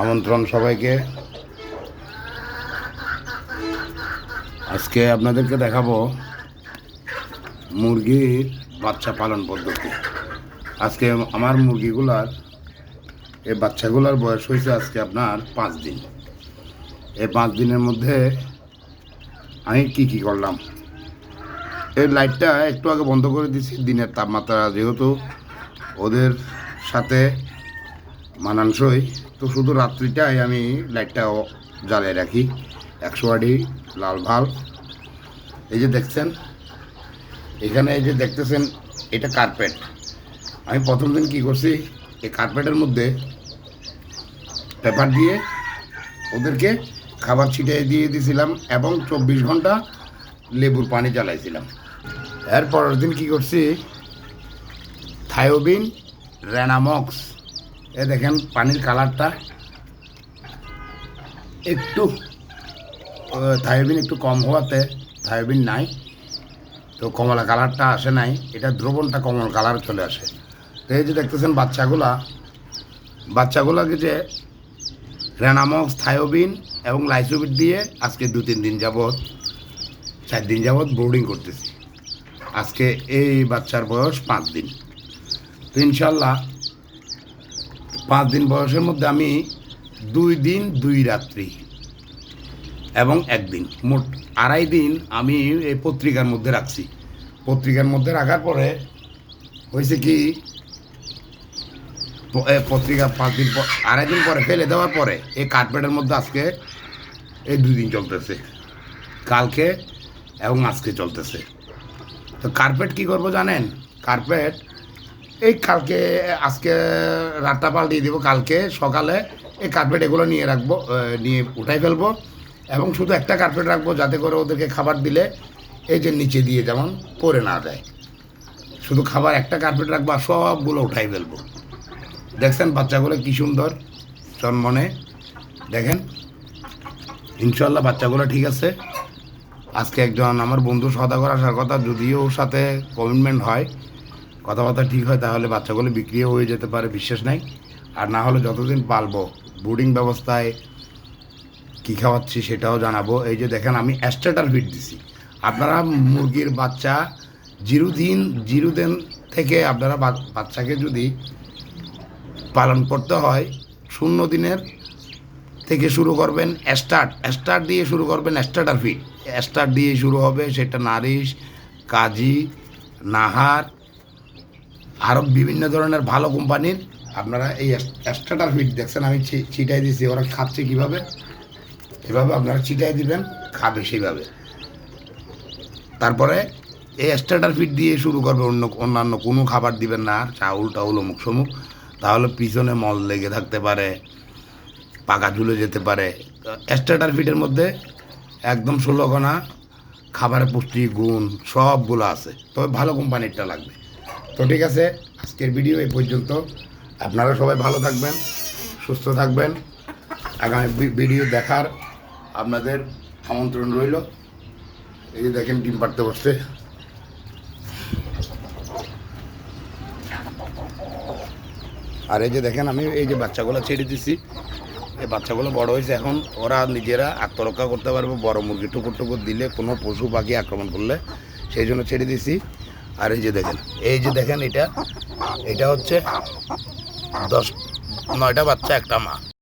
আমন্ত্রণ সবাইকে। আজকে আপনাদেরকে দেখাবো মুরগির বাচ্চা পালন পদ্ধতি। আজকে আমার মুরগিগুলার এই বাচ্চাগুলার বয়স হয়েছে আজকে আপনার 5 দিন। এই 5 দিনের মধ্যে আমি কি করলাম, এই লাইটটা একটু আগে বন্ধ করে দিছি। দিনের তাপমাত্রা যেহেতু ওদের সাথে মানানসই, তো শুধু রাত্রিটাই আমি লাইটটা জ্বালিয়ে রাখি। 100 ওয়াটি লাল ভাল্ব। এই যে দেখছেন এখানে, এই যে দেখতেছেন এটা কার্পেট। আমি প্রথম দিন কী করছি, এই কার্পেটের মধ্যে পেপার দিয়ে ওদেরকে খাবার ছিটিয়ে দিয়ে দিয়েছিলাম এবং 24 ঘন্টা লেবুর পানি জ্বালাইছিলাম। এর পরের দিন কী করছি, থায়োবিন রেনামক্স, এ দেখেন পানির কালারটা একটু, থায়োবিন একটু কম হওয়াতে থায়োবিন নাই, তো কমলা কালারটা আসে নাই, এটা দ্রবণটা কমলা কালার চলে আসে। তো এই যে দেখতেছেন বাচ্চাগুলোকে যে রেনামক্স, থায়োবিন এবং লাইসোবিট দিয়ে আজকে 2-3 দিন যাবৎ, 4 দিন যাবৎ ব্রুডিং করতেছি। আজকে এই বাচ্চার বয়স 5 দিন। তো ইনশাল্লাহ 5 দিন বয়সের মধ্যে আমি 2 দিন 2 রাত্রি এবং 1 দিন, মোট 2.5 দিন আমি এই পত্রিকার মধ্যে রাখছি। পত্রিকার মধ্যে রাখার পরে হয়েছে কি, পত্রিকা 5 দিন পর, 2.5 দিন পরে ফেলে দেওয়ার পরে এই কার্পেটের মধ্যে আজকে এই 2 দিন চলতেছে, কালকে এবং আজকে চলতেছে। তো কার্পেট কি করব জানেন, কার্পেট এই কালকে, আজকে রাতটা পাল্টিয়ে দেবো, কালকে সকালে এই কার্পেট এগুলো নিয়ে রাখবো, নিয়ে উঠাই ফেলবো এবং শুধু একটা কার্পেট রাখবো, যাতে করে ওদেরকে খাবার দিলে এই যে নিচে দিয়ে যেমন পড়ে না যায়। শুধু খাবার একটা কার্পেট রাখবো আর সবগুলো উঠাই ফেলবো। দেখছেন বাচ্চাগুলো কি সুন্দর চনমনে, দেখেন। ইনশাল্লাহ বাচ্চাগুলো ঠিক আছে। আজকে একজন আমার বন্ধু সওদাগর আসার কথা, যদিও ওর সাথে কমিটমেন্ট হয়, কথাবার্তা ঠিক হয়, তাহলে বাচ্চাগুলো বিক্রিও হয়ে যেতে পারে, বিশ্বাস নাই। আর না হলে যতদিন পালবো ব্রুডিং ব্যবস্থায় কী খাওয়াচ্ছি সেটাও জানাবো। এই যে দেখেন আমি স্টার্টার ফিড দিছি। আপনারা মুরগির বাচ্চা 0 দিন থেকে আপনারা বাচ্চাকে যদি পালন করতে হয়, 0 দিনের থেকে শুরু করবেন। স্টার্ট দিয়ে শুরু করবেন, স্টার্টার ফিড স্টার্ট দিয়ে শুরু হবে। সেটা নারিশ, কাজী, নাহার, আরও বিভিন্ন ধরনের ভালো কোম্পানির আপনারা এই স্টার্টার ফিড দেখছেন আমি ছিটাই দিয়েছি। ওরা খাচ্ছে কীভাবে, এভাবে আপনারা ছিটাই দিবেন, খাবে সেইভাবে। তারপরে এই স্টার্টার ফিড দিয়ে শুরু করবে, অন্যান্য কোনো খাবার দিবেন না, চাউল টাউল অমুক সমুক, তাহলে পিছনে মল লেগে থাকতে পারে, পাকা ঝুলে যেতে পারে। স্টার্টার ফিডের মধ্যে একদম 16 ঘনা খাবারের পুষ্টি গুণ সবগুলো আছে, তবে ভালো কোম্পানিরটা লাগবে। তো ঠিক আছে, আজকের ভিডিও এই পর্যন্ত। আপনারা সবাই ভালো থাকবেন, সুস্থ থাকবেন। আগামী ভিডিও দেখার আপনাদের আমন্ত্রণ রইল। এই যে দেখেন ডিম পাড়তে বসছে। আর এই যে দেখেন আমি এই যে বাচ্চাগুলো ছেড়ে দিছি, এই বাচ্চাগুলো বড় হয়েছে, এখন ওরা নিজেরা আত্মরক্ষা করতে পারবে। বড় মুরগি টুকুর দিলে কোনো পশু পাখি আক্রমণ করলে, সেই জন্য ছেড়ে দিছি। আর এই যে দেখেন এটা হচ্ছে 9টা বাচ্চা, একটা মা।